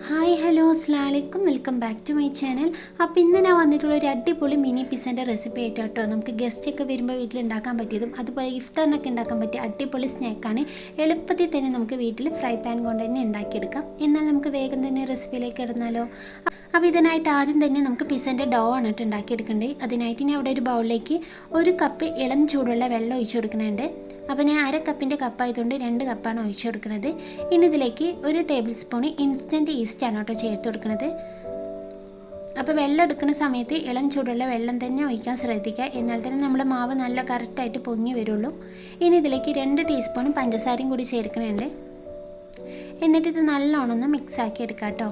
Hi hello അസ്സലാമലൈക്കും, welcome back to my channel. അപ്പോൾ ഇന്ന് ഞാൻ വന്നിട്ടുള്ള ഒരു അടിപൊളി മിനി പിസ്സൻ്റെ റെസിപ്പി ആയിട്ട് കേട്ടോ. നമുക്ക് ഗസ്റ്റൊക്കെ വരുമ്പോൾ വീട്ടിൽ ഉണ്ടാക്കാൻ പറ്റിയതും അതുപോലെ ഇഫ്താറിനൊക്കെ ഉണ്ടാക്കാൻ പറ്റിയ അടിപൊളി സ്നാക്കാണ്. എളുപ്പത്തിൽ തന്നെ നമുക്ക് വീട്ടിൽ ഫ്രൈ പാൻ കൊണ്ട് തന്നെ ഉണ്ടാക്കിയെടുക്കാം. എന്നാൽ നമുക്ക് വേഗം തന്നെ റെസിപ്പിയിലേക്ക് ഇടുന്നാലോ. അപ്പോൾ ഇതിനായിട്ട് ആദ്യം തന്നെ നമുക്ക് പിസ്സൻ്റെ ഡോ ആണ് കേട്ടോ ഉണ്ടാക്കിയെടുക്കേണ്ടത്. അതിനായിട്ട് ഞാൻ അവിടെ ഒരു ബൗളിലേക്ക് 1 കപ്പ് ഇളം ചൂടുള്ള വെള്ളം ഒഴിച്ചു കൊടുക്കുന്നുണ്ട്. അപ്പോൾ ഞാൻ 1/2 കപ്പിൻ്റെ കപ്പായതുകൊണ്ട് 2 കപ്പാണ് ഒഴിച്ചു കൊടുക്കുന്നത്. ഇനി ഇതിലേക്ക് 1 ടേബിൾ സ്പൂൺ ഇൻസ്റ്റൻറ്റ് ഈസ്റ്റാണ് കേട്ടോ ചേർത്ത് കൊടുക്കുന്നത്. അപ്പോൾ വെള്ളം എടുക്കുന്ന സമയത്ത് ഇളം ചൂടുള്ള വെള്ളം തന്നെ ഒഴിക്കാൻ ശ്രദ്ധിക്കുക. എന്നാൽ തന്നെ നമ്മുടെ മാവ് നല്ല കറക്റ്റായിട്ട് പൊങ്ങി വരുള്ളൂ. ഇനി ഇതിലേക്ക് 2 ടീസ്പൂൺ പഞ്ചസാരയും കൂടി ചേർക്കണുണ്ട്. എന്നിട്ട് ഇത് നല്ലോണം ഒന്ന് മിക്സാക്കി എടുക്കാം കേട്ടോ.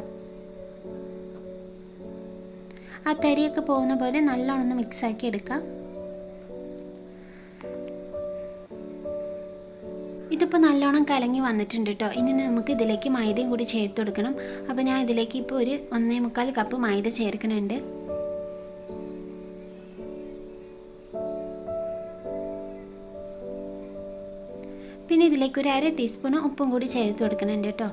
ആ തരിയൊക്കെ പോകുന്ന പോലെ നല്ലോണം ഒന്ന് മിക്സാക്കി എടുക്കാം. ഇതിപ്പോൾ നല്ലോണം കലങ്ങി വന്നിട്ടുണ്ട് കേട്ടോ. ഇനി നമുക്ക് ഇതിലേക്ക് മൈദയും കൂടി ചേർത്ത് കൊടുക്കണം. അപ്പോൾ ഞാൻ ഇതിലേക്ക് ഇപ്പോൾ ഒരു 1.25 കപ്പ് മൈദ ചേർക്കുന്നുണ്ട്. പിന്നെ ഇതിലേക്ക് ഒരു 1/2 ടീസ്പൂൺ ഉപ്പും കൂടി ചേർത്ത് കൊടുക്കുന്നുണ്ട് കേട്ടോ.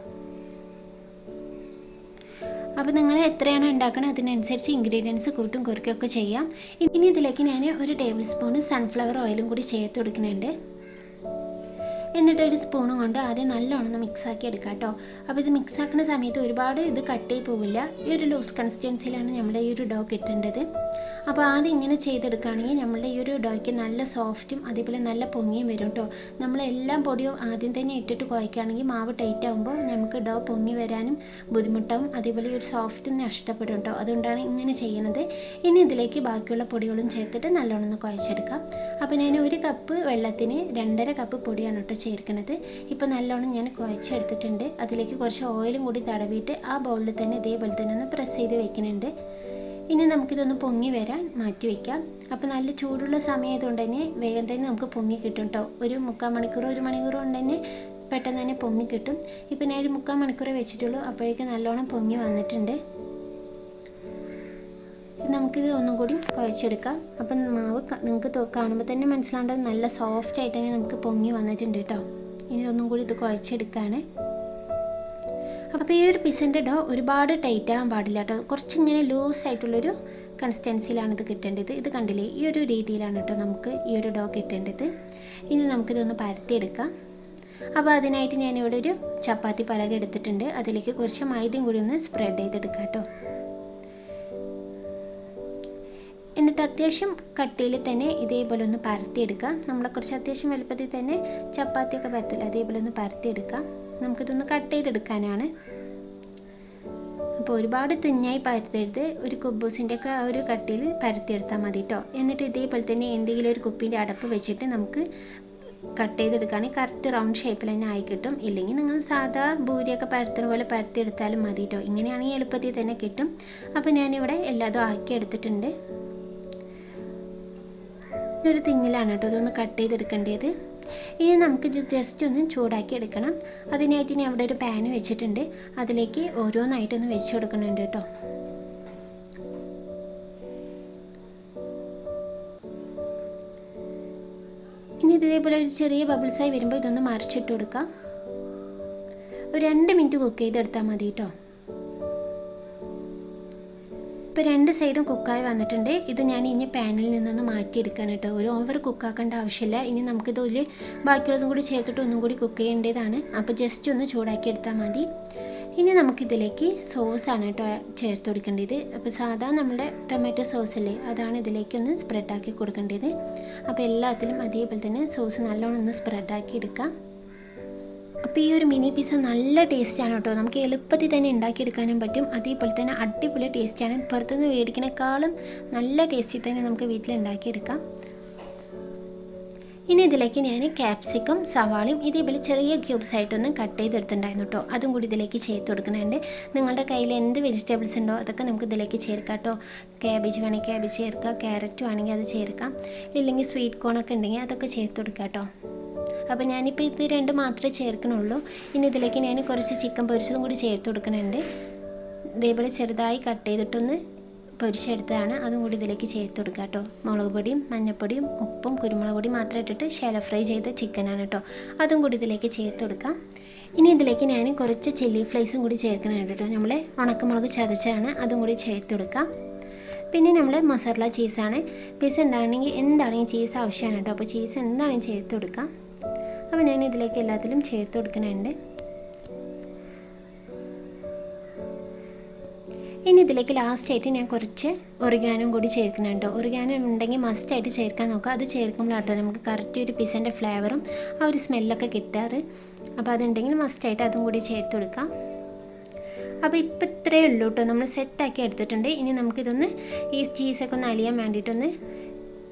അപ്പോൾ നിങ്ങൾ എത്രയാണോ ഉണ്ടാക്കുന്നത് അതിനനുസരിച്ച് ഇൻഗ്രീഡിയൻസ് കൂട്ടും കുറയ്ക്കുകയൊക്കെ ചെയ്യാം. ഇനി ഇതിലേക്ക് ഞാൻ 1 ടേബിൾ സ്പൂൺ സൺഫ്ലവർ ഓയിലും കൂടി ചേർത്ത് കൊടുക്കുന്നുണ്ട്. എന്നിട്ട് ഒരു സ്പൂണും കൊണ്ട് ആദ്യം നല്ലോണം മിക്സാക്കി എടുക്കാം കേട്ടോ. അപ്പോൾ ഇത് മിക്സാക്കുന്ന സമയത്ത് ഒരുപാട് ഇത് കട്ടായി പോവില്ല. ഈ ഒരു ലൂസ് കൺസിസ്റ്റൻസിയിലാണ് നമ്മുടെ ഈ ഒരു ഡോ കിട്ടേണ്ടത്. അപ്പോൾ ആദ്യം ഇങ്ങനെ ചെയ്തെടുക്കുകയാണെങ്കിൽ നമ്മുടെ ഈ ഒരു ഡോയ്ക്ക് നല്ല സോഫ്റ്റും അതേപോലെ നല്ല പൊങ്ങിയും വരും കേട്ടോ. നമ്മളെല്ലാം പൊടിയും ആദ്യം തന്നെ ഇട്ടിട്ട് കുഴക്കുകയാണെങ്കിൽ മാവ് ടൈറ്റ് ആകുമ്പോൾ നമുക്ക് ഡോ പൊങ്ങി വരാനും ബുദ്ധിമുട്ടാവും. അതേപോലെ ഈ ഒരു സോഫ്റ്റും നഷ്ടപ്പെടും കേട്ടോ. അതുകൊണ്ടാണ് ഇങ്ങനെ ചെയ്യുന്നത്. ഇനി ഇതിലേക്ക് ബാക്കിയുള്ള പൊടികളും ചേർത്തിട്ട് നല്ലോണം ഒന്ന് കുഴച്ചെടുക്കാം. അപ്പോൾ ഞാൻ 1 കപ്പ് വെള്ളത്തിന് 2.5 കപ്പ് പൊടിയാണ് കേട്ടോ ചേർക്കുന്നത്. ഇപ്പോൾ നല്ലോണം ഞാൻ കുഴച്ചെടുത്തിട്ടുണ്ട്. അതിലേക്ക് കുറച്ച് ഓയിലും കൂടി തടവിയിട്ട് ആ ബൗളിൽ തന്നെ ഇതേപോലെ തന്നെ ഒന്ന് പ്രസ് ചെയ്ത് വെക്കുന്നുണ്ട്. ഇനി നമുക്കിതൊന്ന് പൊങ്ങി വരാൻ മാറ്റി വയ്ക്കാം. അപ്പോൾ നല്ല ചൂടുള്ള സമയമായതുകൊണ്ട് തന്നെ വേഗം തന്നെ നമുക്ക് പൊങ്ങി കിട്ടും കേട്ടോ. ഒരു 3/4 മണിക്കൂർ 1 മണിക്കൂർ കൊണ്ട് തന്നെ പെട്ടെന്ന് തന്നെ പൊങ്ങി കിട്ടും. ഇപ്പോൾ ഞാൻ ഒരു 3/4 മണിക്കൂർ വെച്ചിട്ടുള്ളൂ. അപ്പോഴേക്കും നല്ലോണം പൊങ്ങി വന്നിട്ടുണ്ട്. നമുക്കിത് ഒന്നും കൂടി കുഴച്ചെടുക്കാം. അപ്പം മാവ് നിങ്ങൾക്ക് കാണുമ്പോൾ തന്നെ മനസ്സിലാവേണ്ടത് നല്ല സോഫ്റ്റ് ആയിട്ട് തന്നെ നമുക്ക് പൊങ്ങി വന്നിട്ടുണ്ട് കേട്ടോ. ഇനി ഒന്നും കൂടി ഇത് കുഴച്ചെടുക്കുകയാണ്. അപ്പോൾ ഈ ഒരു പിസ്സൻ്റെ ഡോ ഒരുപാട് ടൈറ്റ് ആകാൻ പാടില്ല കേട്ടോ. കുറച്ചിങ്ങനെ ലൂസായിട്ടുള്ളൊരു കൺസിസ്റ്റൻസിയിലാണ് ഇത് കിട്ടേണ്ടത്. ഇത് കണ്ടില്ലേ, ഈ ഒരു രീതിയിലാണ് കേട്ടോ നമുക്ക് ഈ ഒരു ഡോ കിട്ടേണ്ടത്. ഇനി നമുക്കിതൊന്ന് പരത്തിയെടുക്കാം. അപ്പോൾ അതിനായിട്ട് ഞാനിവിടെ ഒരു ചപ്പാത്തി പലക എടുത്തിട്ടുണ്ട്. അതിലേക്ക് കുറച്ച് മൈദയും കൂടി ഒന്ന് സ്പ്രെഡ് ചെയ്തെടുക്കാം കേട്ടോ. എന്നിട്ട് അത്യാവശ്യം കട്ടിയിൽ തന്നെ ഇതേപോലെ ഒന്ന് പരത്തിയെടുക്കാം. നമ്മളെ കുറച്ച് അത്യാവശ്യം വലുപ്പത്തിൽ തന്നെ ചപ്പാത്തിയൊക്കെ പരത്തില്ല, അതേപോലെ ഒന്ന് പരത്തിയെടുക്കാം. നമുക്കിതൊന്ന് കട്ട് ചെയ്തെടുക്കാനാണ്. അപ്പോൾ ഒരുപാട് തിന്നായി പരത്തരുത്. ഒരു കുബൂസിൻ്റെ ഒക്കെ ആ ഒരു കട്ടിയിൽ പരത്തിയെടുത്താൽ മതി കേട്ടോ. എന്നിട്ട് ഇതേപോലെ തന്നെ എന്തെങ്കിലും ഒരു കുപ്പീൻ്റെ അടപ്പ് വെച്ചിട്ട് നമുക്ക് കട്ട് ചെയ്തെടുക്കുകയാണെങ്കിൽ കറക്റ്റ് റൗണ്ട് ഷേപ്പിൽ തന്നെ ആയി കിട്ടും. ഇല്ലെങ്കിൽ നിങ്ങൾ സാധാ ഭൂരിയൊക്കെ പരത്തുന്ന പോലെ പരത്തിയെടുത്താലും മതി കേട്ടോ. ഇങ്ങനെയാണെങ്കിൽ എളുപ്പത്തിൽ തന്നെ കിട്ടും. അപ്പോൾ ഞാനിവിടെ എല്ലാതും ആക്കി എടുത്തിട്ടുണ്ട്. ഇതൊരു തിങ്ങിലാണ് കേട്ടോ ഇതൊന്ന് കട്ട് ചെയ്തെടുക്കേണ്ടത്. ഇനി നമുക്ക് ജസ്റ്റ് ഒന്ന് ചൂടാക്കി എടുക്കണം. അതിനായിട്ട് ഞാൻ അവിടെ ഒരു പാന് വെച്ചിട്ടുണ്ട്. അതിലേക്ക് ഓരോന്നായിട്ടൊന്ന് വെച്ച് കൊടുക്കുന്നുണ്ട് കേട്ടോ. ഇനി ഇതേപോലെ ഒരു ചെറിയ ബബിൾസായി വരുമ്പോൾ ഇതൊന്ന് മറിച്ചിട്ട് കൊടുക്കാം. ഒരു 2 മിനിറ്റ് കുക്ക് ചെയ്തെടുത്താൽ മതി കേട്ടോ. ഇപ്പോൾ 2 സൈഡും കുക്കായി വന്നിട്ടുണ്ട്. ഇത് ഞാൻ ഇനി പാനിൽ നിന്നൊന്ന് മാറ്റിയെടുക്കണം കേട്ടോ. ഒരു ഓവർ കുക്കാക്കേണ്ട ആവശ്യമില്ല. ഇനി നമുക്കിതിൽ ബാക്കിയുള്ളതും കൂടി ചേർത്തിട്ട് ഒന്നും കൂടി കുക്ക് ചെയ്യേണ്ടതാണ്. അപ്പോൾ ജസ്റ്റ് ഒന്ന് ചൂടാക്കി എടുത്താൽ മതി. ഇനി നമുക്കിതിലേക്ക് സോസാണ് കേട്ടോ ചേർത്ത് കൊടുക്കേണ്ടത്. അപ്പോൾ സാധാരണ നമ്മുടെ ടൊമാറ്റോ സോസല്ലേ, അതാണ് ഇതിലേക്കൊന്ന് സ്പ്രെഡാക്കി കൊടുക്കേണ്ടത്. അപ്പോൾ എല്ലാത്തിലും അതേപോലെ തന്നെ സോസ് നല്ലോണം ഒന്ന് സ്പ്രെഡാക്കി എടുക്കാം. അപ്പോൾ ഈ ഒരു മിനി പിസ്സ നല്ല ടേസ്റ്റാണ് കേട്ടോ. നമുക്ക് എളുപ്പത്തിൽ തന്നെ ഉണ്ടാക്കിയെടുക്കാനും പറ്റും. അതേപോലെ തന്നെ അടിപൊളി ടേസ്റ്റാണ്. പുറത്തുനിന്ന് മേടിക്കുന്നേക്കാളും നല്ല ടേസ്റ്റിൽ തന്നെ നമുക്ക് വീട്ടിൽ ഉണ്ടാക്കിയെടുക്കാം. ഇനി ഇതിലേക്ക് ഞാൻ ക്യാപ്സിക്കം സവാളയും ഇതേപോലെ ചെറിയ ക്യൂബ്സ് ആയിട്ടൊന്ന് കട്ട് ചെയ്തെടുത്തിട്ടുണ്ടായിരുന്നു കേട്ടോ. അതും കൂടി ഇതിലേക്ക് ചേർത്ത് കൊടുക്കുന്നുണ്ട്. നിങ്ങളുടെ കയ്യിൽ എന്ത് വെജിറ്റബിൾസ് ഉണ്ടോ അതൊക്കെ നമുക്ക് ഇതിലേക്ക് ചേർക്കാം കേട്ടോ. ക്യാബേജ് വേണമെങ്കിൽ ക്യാബേജ് ചേർക്കാം, ക്യാരറ്റ് വേണമെങ്കിൽ അത് ചേർക്കാം, ഇല്ലെങ്കിൽ സ്വീറ്റ് കോണൊക്കെ ഉണ്ടെങ്കിൽ അതൊക്കെ ചേർത്ത് കൊടുക്കാം കേട്ടോ. അപ്പോൾ ഞാനിപ്പോൾ ഇത് 2 മാത്രമേ ചേർക്കണുള്ളൂ. ഇനി ഇതിലേക്ക് ഞാൻ കുറച്ച് ചിക്കൻ പൊരിച്ചതും കൂടി ചേർത്ത് കൊടുക്കുന്നുണ്ട്. ഇതേപോലെ ചെറുതായി കട്ട് ചെയ്തിട്ടൊന്ന് പൊരിച്ചെടുത്തതാണ്, അതും കൂടി ഇതിലേക്ക് ചേർത്ത് കൊടുക്കുക കേട്ടോ. മുളക് പൊടിയും മഞ്ഞൾപ്പൊടിയും ഉപ്പും കുരുമുളക് പൊടിയും മാത്രം ഇട്ടിട്ട് ഷാലോ ഫ്രൈ ചെയ്ത ചിക്കനാണ് കേട്ടോ. അതും കൂടി ഇതിലേക്ക് ചേർത്ത് കൊടുക്കാം. ഇനി ഇതിലേക്ക് ഞാൻ കുറച്ച് ചില്ലി ഫ്ലേക്സും കൂടി ചേർക്കണുണ്ട് കേട്ടോ. നമ്മൾ ഉണക്കമുളക് ചതച്ചാണ്, അതും കൂടി ചേർത്ത് കൊടുക്കാം. പിന്നെ നമ്മൾ മസാല ചീസാണ്. പീസ് ഉണ്ടാകണമെങ്കിൽ എന്താണെങ്കിലും ചീസ് ആവശ്യമാണ് കേട്ടോ. അപ്പോൾ ചീസ് എന്താണെങ്കിലും ചേർത്ത് കൊടുക്കാം. അപ്പോൾ ഞാൻ ഇതിലേക്ക് എല്ലാത്തിലും ചേർത്ത് കൊടുക്കുന്നുണ്ട്. ഇനി ഇതിലേക്ക് ലാസ്റ്റായിട്ട് ഞാൻ കുറച്ച് ഒറിഗാനും കൂടി ചേർക്കുന്നുണ്ട്. ഒറിഗാനോ ഉണ്ടെങ്കിൽ മസ്റ്റായിട്ട് ചേർക്കാൻ നോക്കുക. അത് ചേർക്കുമ്പോഴാട്ടോ നമുക്ക് കറക്റ്റ് ഒരു പിസ്സൻ്റെ ഫ്ലേവറും ആ ഒരു സ്മെല്ലൊക്കെ കിട്ടാറ്. അപ്പോൾ അതുണ്ടെങ്കിൽ മസ്റ്റായിട്ട് അതും കൂടി ചേർത്ത് കൊടുക്കാം. അപ്പോൾ ഇപ്പോൾ ഇത്രയേ ഉള്ളൂ കേട്ടോ, നമ്മൾ സെറ്റാക്കി എടുത്തിട്ടുണ്ട്. ഇനി നമുക്കിതൊന്ന് ഈ ചീസൊക്കെ ഒന്ന് അലിയാൻ വേണ്ടിയിട്ടൊന്ന്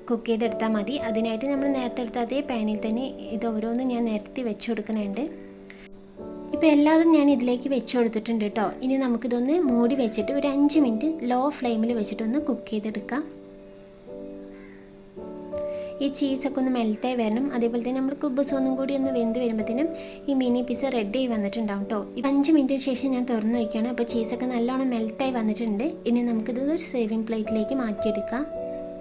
കുക്ക് ചെയ്തെടുത്താൽ മതി. അതിനായിട്ട് നമ്മൾ നേരത്തെ എടുത്ത അതേ പാനിൽ തന്നെ ഇത് ഓരോന്ന് ഞാൻ നിരത്തി വെച്ച് കൊടുക്കുന്നുണ്ട്. ഇപ്പോൾ എല്ലാതും ഞാൻ ഇതിലേക്ക് വെച്ച് കൊടുത്തിട്ടുണ്ട് കേട്ടോ. ഇനി നമുക്കിതൊന്ന് മൂടി വെച്ചിട്ട് ഒരു 5 മിനിറ്റ് ലോ ഫ്ലെയിമിൽ വെച്ചിട്ടൊന്ന് കുക്ക് ചെയ്തെടുക്കാം. ഈ ചീസൊക്കെ ഒന്ന് മെൽറ്റായി വരണം. അതേപോലെ തന്നെ നമ്മൾ കുബ്ബസ് ഒന്നും കൂടി ഒന്ന് വെന്ത് വരുമ്പോഴത്തേനും ഈ മിനി പിസ്സ റെഡി ആയി വന്നിട്ടുണ്ടാവും കേട്ടോ. 5 മിനിറ്റിന് ശേഷം ഞാൻ തുറന്ന് വയ്ക്കുകയാണ്. അപ്പോൾ ചീസൊക്കെ നല്ലോണം മെൽറ്റായി വന്നിട്ടുണ്ട്. ഇനി നമുക്കിത് ഒരു സേവിങ് പ്ലേറ്റിലേക്ക് മാറ്റിയെടുക്കാം.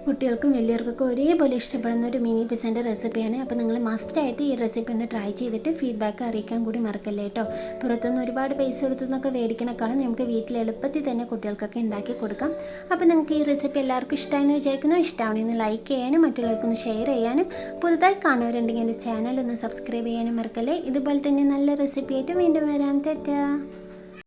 കുട്ടികൾക്കും വലിയവർക്കൊക്കെ ഒരേപോലെ ഇഷ്ടപ്പെടുന്ന ഒരു മിനി പിസ്സൻ്റെ റെസിപ്പിയാണ്. അപ്പോൾ നിങ്ങൾ മസ്റ്റായിട്ട് ഈ റെസിപ്പി ഒന്ന് ട്രൈ ചെയ്തിട്ട് ഫീഡ്ബാക്ക് അറിയിക്കാൻ കൂടി മറക്കല്ലേ കേട്ടോ. പുറത്തുനിന്ന് ഒരുപാട് പൈസ കൊടുത്തുനിന്നൊക്കെ മേടിക്കണേക്കാളും നമുക്ക് വീട്ടിൽ എളുപ്പത്തിൽ തന്നെ കുട്ടികൾക്കൊക്കെ ഉണ്ടാക്കി കൊടുക്കാം. അപ്പോൾ നിങ്ങൾക്ക് ഈ റെസിപ്പി എല്ലാവർക്കും ഇഷ്ടമായെന്ന് വിചാരിക്കുന്നു. ഇഷ്ടമാണെന്ന് ലൈക്ക് ചെയ്യാനും മറ്റുള്ളവർക്കൊന്ന് ഷെയർ ചെയ്യാനും പുതുതായി കാണുന്നവരുണ്ടെങ്കിൽ എൻ്റെ ചാനൽ ഒന്ന് സബ്സ്ക്രൈബ് ചെയ്യാനും മറക്കല്ലേ. ഇതുപോലെ തന്നെ നല്ല റെസിപ്പി ആയിട്ട് വീണ്ടും വരാം. തെറ്റാ.